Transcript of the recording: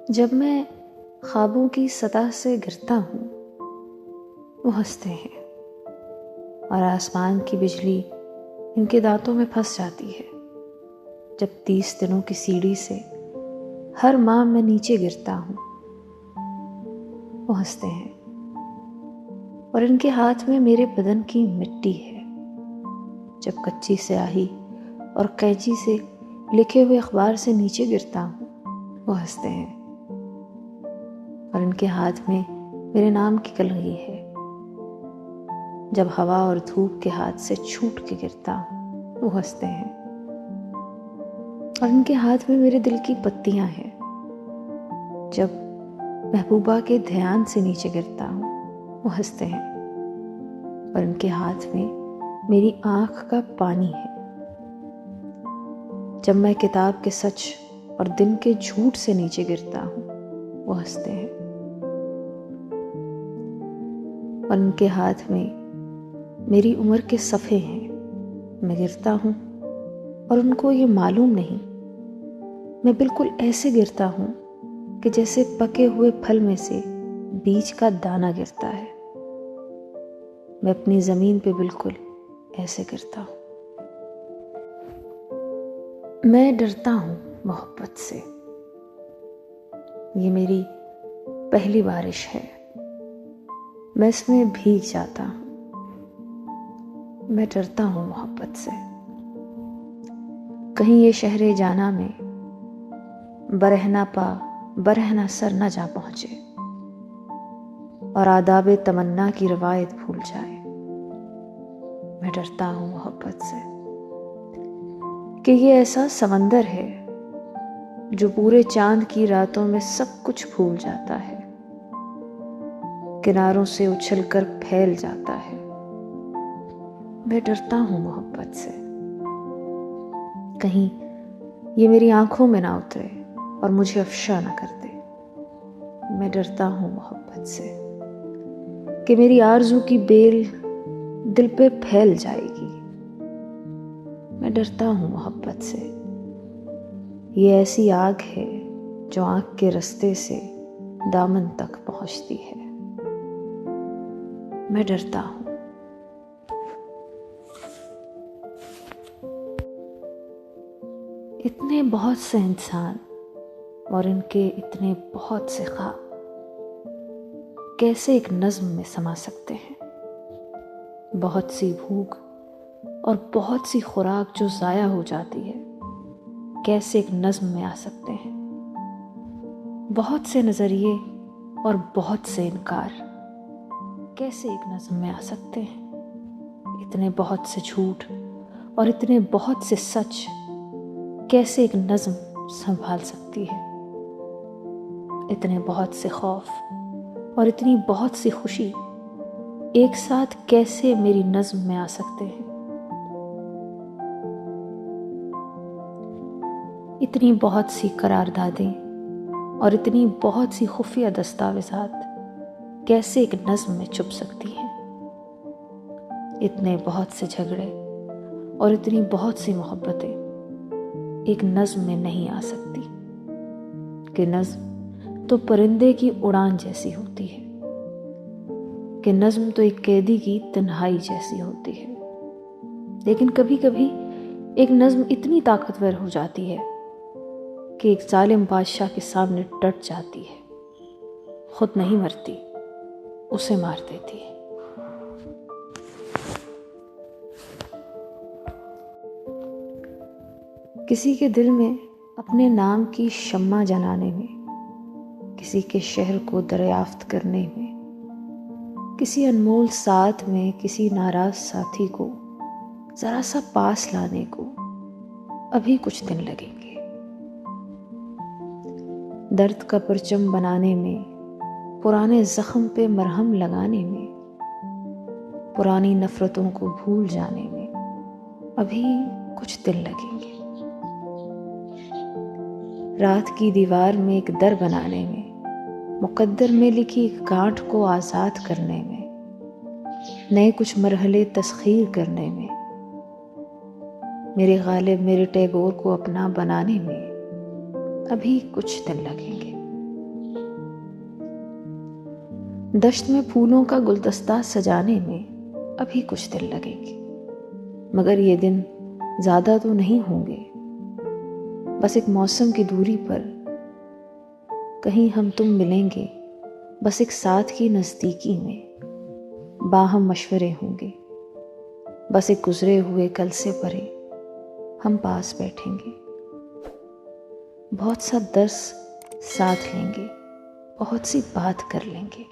जब मैं ख्वाबों की सतह से गिरता हूँ, वो हंसते हैं और आसमान की बिजली इनके दांतों में फंस जाती है। जब 30 दिनों की सीढ़ी से हर माह मैं नीचे गिरता हूँ, वो हंसते हैं और इनके हाथ में मेरे बदन की मिट्टी है। जब कच्ची स्याही और कैंची से लिखे हुए अखबार से नीचे गिरता हूँ, वो हंसते हैं और इनके हाथ में मेरे नाम की कलगी है। जब हवा और धूप के हाथ से छूट के गिरता हूँ, वो हंसते हैं और इनके हाथ में मेरे दिल की पत्तियां हैं। जब महबूबा के ध्यान से नीचे गिरता हूँ, वो हंसते हैं और इनके हाथ में मेरी आंख का पानी है। जब मैं किताब के सच और दिन के झूठ से नीचे गिरता हूँ, वो हंसते हैं और इनके हाथ में मेरी उम्र के सफ़े हैं। मैं गिरता हूँ और उनको ये मालूम नहीं। मैं बिल्कुल ऐसे गिरता हूँ कि जैसे पके हुए फल में से बीज का दाना गिरता है। मैं अपनी ज़मीन पे बिल्कुल ऐसे गिरता हूँ। मैं डरता हूँ मोहब्बत से। ये मेरी पहली बारिश है। मैं इसमें भीग जाता हूँ। मैं डरता हूँ मोहब्बत से। कहीं ये शहरे जाना में बरहना पा बरहना सर न जा पहुंचे और आदाबे तमन्ना की रवायत भूल जाए। मैं डरता हूँ मोहब्बत से कि ये ऐसा समंदर है जो पूरे चांद की रातों में सब कुछ भूल जाता है, किनारों से उछलकर फैल जाता है। मैं डरता हूँ मोहब्बत से। कहीं ये मेरी आंखों में ना उतरे और मुझे अफशा ना कर दे। मैं डरता हूँ मोहब्बत से कि मेरी आरज़ू की बेल दिल पे फैल जाएगी। मैं डरता हूँ मोहब्बत से। ये ऐसी आग है जो आँख के रास्ते से दामन तक पहुँचती है। मैं डरता हूँ। इतने बहुत से इंसान और इनके इतने बहुत से ख्वाब कैसे एक नज़्म में समा सकते हैं। बहुत सी भूख और बहुत सी खुराक जो ज़ाया हो जाती है कैसे एक नज़्म में आ सकते हैं। बहुत से नज़रिए और बहुत से इनकार कैसे एक नज़्म में आ सकते हैं। इतने बहुत से झूठ और इतने बहुत से सच कैसे एक नज़्म संभाल सकती है। इतने बहुत से खौफ और इतनी बहुत सी खुशी एक साथ कैसे मेरी नज़्म में आ सकते हैं। इतनी बहुत सी करारदादें और इतनी बहुत सी खुफिया दस्तावेज़ात कैसे एक नज़्म में छुप सकती हैं। इतने बहुत से झगड़े और इतनी बहुत सी मोहब्बतें एक नज़्म में नहीं आ सकती कि नज़्म तो परिंदे की उड़ान जैसी होती है, कि नज़्म तो एक कैदी की तन्हाई जैसी होती है। लेकिन कभी कभी एक नज़्म इतनी ताकतवर हो जाती है कि एक जालिम बादशाह के सामने डट जाती है। खुद नहीं मरती, उसे मार देती है। किसी के दिल में अपने नाम की शम्मा जलाने में, किसी के शहर को दरियाफ्त करने में, किसी अनमोल साथ में किसी नाराज साथी को जरा सा पास लाने को अभी कुछ दिन लगेंगे। दर्द का परचम बनाने में, पुराने जख्म पे मरहम लगाने में, पुरानी नफरतों को भूल जाने में अभी कुछ दिन लगेंगे। रात की दीवार में एक दर बनाने में, मुकद्दर में लिखी एक गांठ को आज़ाद करने में, नए कुछ मरहले तस्खीर करने में, मेरे गालिब मेरे टैगोर को अपना बनाने में अभी कुछ दिन लगेंगे। दश्त में फूलों का गुलदस्ता सजाने में अभी कुछ दिन लगेंगे, मगर ये दिन ज़्यादा तो नहीं होंगे। बस एक मौसम की दूरी पर कहीं हम तुम मिलेंगे, बस एक साथ की नज़दीकी में बाहम मशवरे होंगे। बस एक गुजरे हुए कल से परे हम पास बैठेंगे, बहुत सा दर्स साथ लेंगे, बहुत सी बात कर लेंगे।